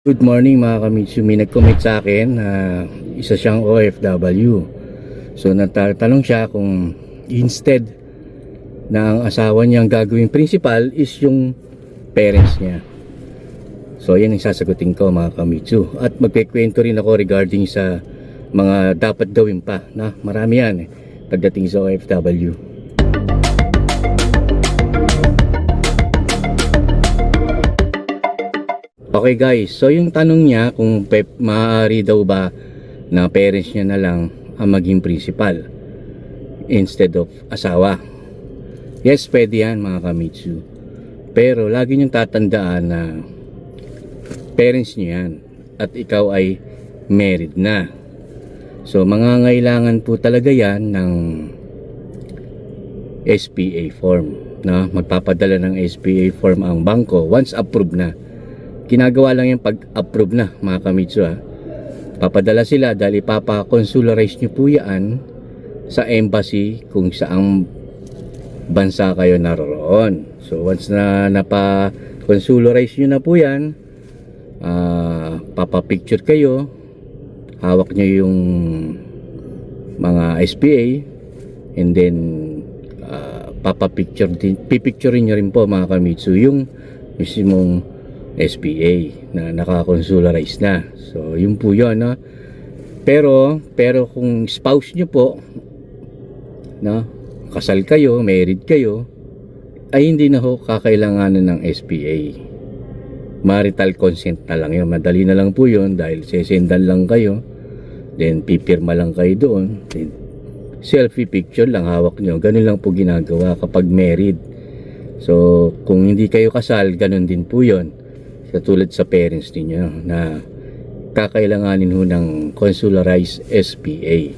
Good morning mga kamitsu. May nag-comment sa akin na isa siyang OFW. So natatanong siya kung instead na ang asawa niyang gagawing principal is yung parents niya. So yan ang sasagutin ko mga kamitsu. At magkikwento rin ako regarding sa mga dapat gawin pa. Na marami yan pagdating sa OFW. Okay guys, so yung tanong niya kung maaari daw ba na parents niya na lang ang maging principal instead of asawa. Yes, pwede yan mga kamitsu. Pero lagi niyong tatandaan na parents niyo yan at ikaw ay married na. So mangangailangan po talaga yan ng SPA form. No? Magpapadala ng SPA form ang bangko once approved na. Ginagawa lang yung pag-approve na mga kamitsu ha. Papadala sila dahil ipapa-consularize nyo po yan sa embassy kung saang bansa kayo naroon. So once na napa-consularize nyo na po yan, papapicture kayo, hawak nyo yung mga SPA, and then pipicturein nyo rin po mga kamitsu yung mismong SPA na naka-consularize na. So yun po yun, no? Pero kung spouse nyo po, no, kasal kayo, married kayo, ay hindi na ho kakailanganan ng SPA. Marital consent na lang yun. Madali na lang po yun dahil sesendan lang kayo, then pipirma lang kayo doon, then selfie picture lang hawak nyo. Ganun lang po ginagawa kapag married. So kung hindi kayo kasal, ganun din po yun. Katulad sa parents niyo na kakailanganin ho ng consularized SPA.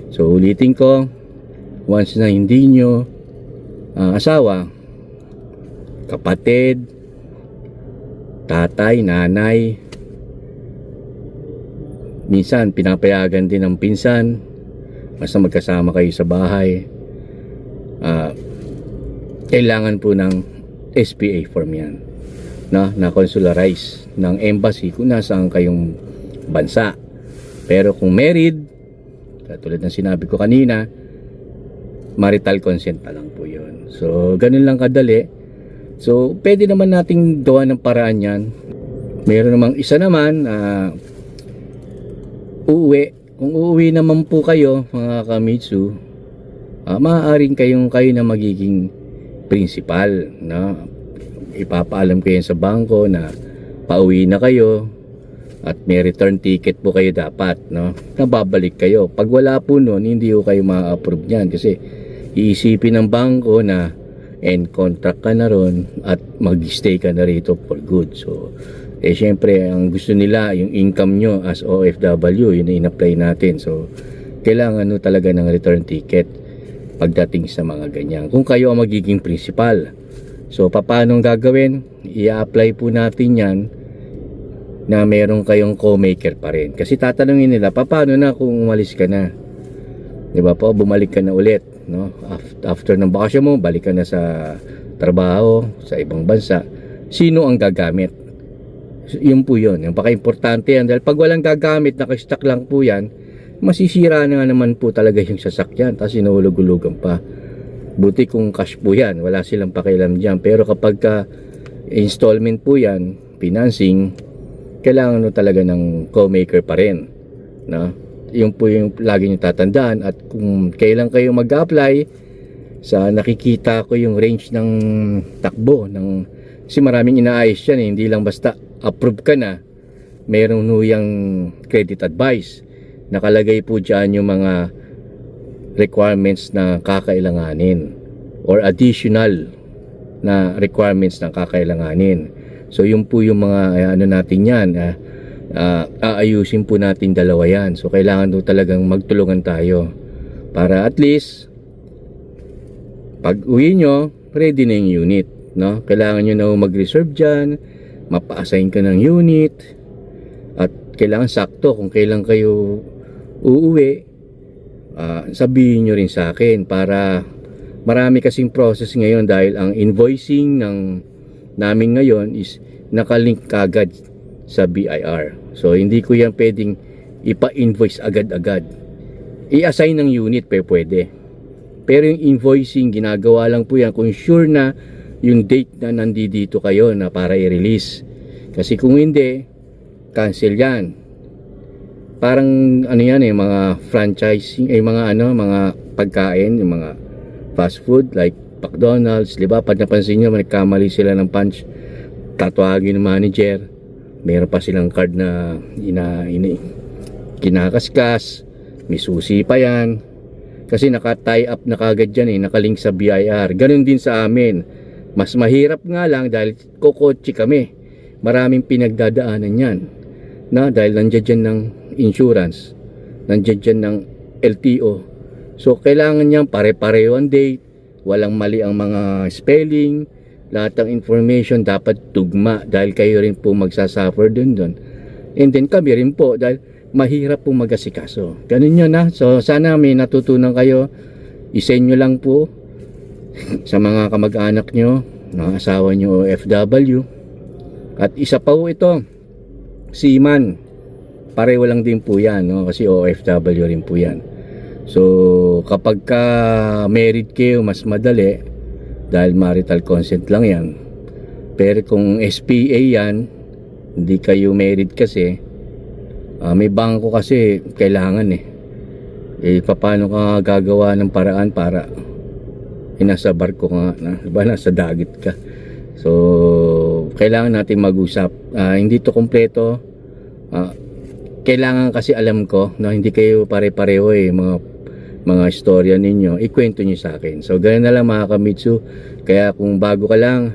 So ulitin ko, once na hindi nyo asawa, kapatid, tatay, nanay, minsan pinapayagan din ng pinsan, basta magkasama kayo sa bahay, kailangan po ng SPA form yan na consularize ng embassy kung nasaan kayong bansa. Pero kung married, katulad ng sinabi ko kanina, marital consent na lang po yun. So ganun lang kadali. So pwede naman nating gawa ng paraan yan. Meron namang isa naman uuwi. Kung uuwi naman po kayo mga kamitsu, maaaring kayo na magiging principal, no? Ipapaalam kayo sa bangko na pauwi na kayo at may return ticket po kayo dapat, no? Nababalik kayo. Pag wala po nun, hindi po kayo ma-approve niyan kasi iisipin ng bangko na end contract ka na ron at mag-stay ka na rito for good. So syempre ang gusto nila yung income nyo as OFW, yun na in-apply natin. So kailangan talaga ng return ticket pagdating sa mga ganyan kung kayo ang magiging principal. So paano gagawin? I-apply po natin yan na meron kayong co-maker pa rin. Kasi tatanungin nila, paano na kung umalis ka na? Diba po, bumalik ka na ulit, no? After ng bakasyon mo, balik ka na sa trabaho, sa ibang bansa. Sino ang gagamit? Yun po yun. Yung paka-importante yan. Dahil pag walang gagamit, nakastock lang po yan, masisira na naman po talaga yung sasakyan. Tapos inuulog-ulugan pa. Buti kung cash po yan, wala silang pakialam dyan. Pero kapag installment po yan, financing, kailangan talaga ng co-maker pa rin, no? Yung po yung lagi nyo tatandaan. At kung kailan kayo mag-apply, sa nakikita ko yung range ng takbo kasi maraming inaayos yan, hindi lang basta approve ka na, mayroong nuyang credit advice, nakalagay po dyan yung mga requirements na kakailanganin or additional na requirements na kakailanganin. So yun po yung mga natin yan, aayusin po natin dalawa yan. So kailangan po talagang magtulungan tayo para at least pag uwi nyo, ready na yung unit, no? Kailangan nyo na mag-reserve dyan, mapa-assign ka ng unit, at kailangan sakto kung kailan kayo uuwi. Sabihin nyo rin sa akin para marami kasing process ngayon dahil ang invoicing namin ngayon is nakalink kagad sa BIR. So hindi ko yan pwedeng ipa-invoice agad-agad. I-assign ng unit pwede. Pero yung invoicing, ginagawa lang po yan kung sure na yung date na nandito kayo na para i-release. Kasi kung hindi, cancel yan. Parang ano yan mga franchising, mga pagkain, yung mga fast food like McDonald's, di ba? Pag napansin nyo, nagkamali sila ng punch, tatawagin ng manager, meron pa silang card na kinakaskas, may susi pa yan, kasi naka-tie up na kagad dyan nakalink sa BIR. Ganun din sa amin. Mas mahirap nga lang dahil kokotse kami. Maraming pinagdadaanan yan. Dahil nandiyan dyan ng insurance, nandiyan dyan ng LTO. So kailangan niyang pare-pareho ang date, walang mali ang mga spelling, lahat ng information dapat tugma dahil kayo rin po magsasuffer doon. And then kami rin po dahil mahirap po mag-asikaso. Ganun yun So sana may natutunan kayo. I-send nyo lang po sa mga kamag-anak nyo, mga asawa nyo OFW. At isa pa po ito, seaman. Pareho lang din po yan, kasi OFW rin po yan. So kapag ka married kayo, mas madali dahil marital consent lang yan. Pero kung SPA yan, hindi kayo married kasi, may bangko kasi kailangan paano ka gagawa ng paraan para nasa barko ka diba, nasa dagat ka. So kailangan natin mag-usap. Hindi to kompleto. Kailangan kasi alam ko hindi kayo pare-pareho mga istorya ninyo, ikwento nyo sa akin. So ganun na lang mga Kamitsu. Kaya kung bago ka lang,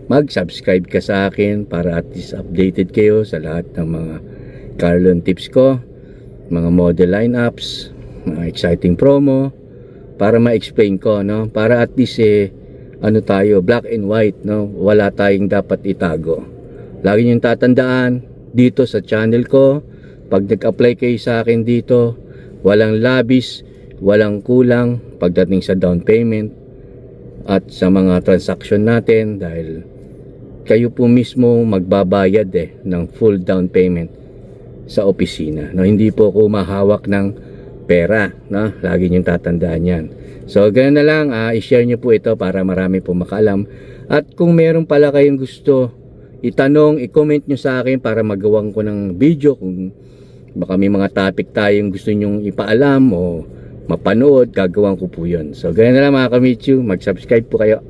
mag-subscribe ka sa akin para at least updated kayo sa lahat ng mga car loan tips ko, mga model lineups, mga exciting promo, para ma-explain ko, para at least tayo, black and white, wala tayong dapat itago. Lagi niyong tatandaan dito sa channel ko, pag nag-apply kayo sa akin dito, walang labis, walang kulang pagdating sa down payment at sa mga transaction natin dahil kayo po mismo magbabayad ng full down payment sa opisina. Hindi po ako mahawak ng pera. Lagi niyong tatandaan yan. So ganun na lang, i-share niyo po ito para marami po makaalam. At kung meron pala kayong gusto itanong, i-comment nyo sa akin para magawang ko ng video kung baka may mga topic tayong gusto nyong ipaalam o mapanood, gagawin ko po yun. So ganyan na lang mga Kamitsu, mag-subscribe po kayo.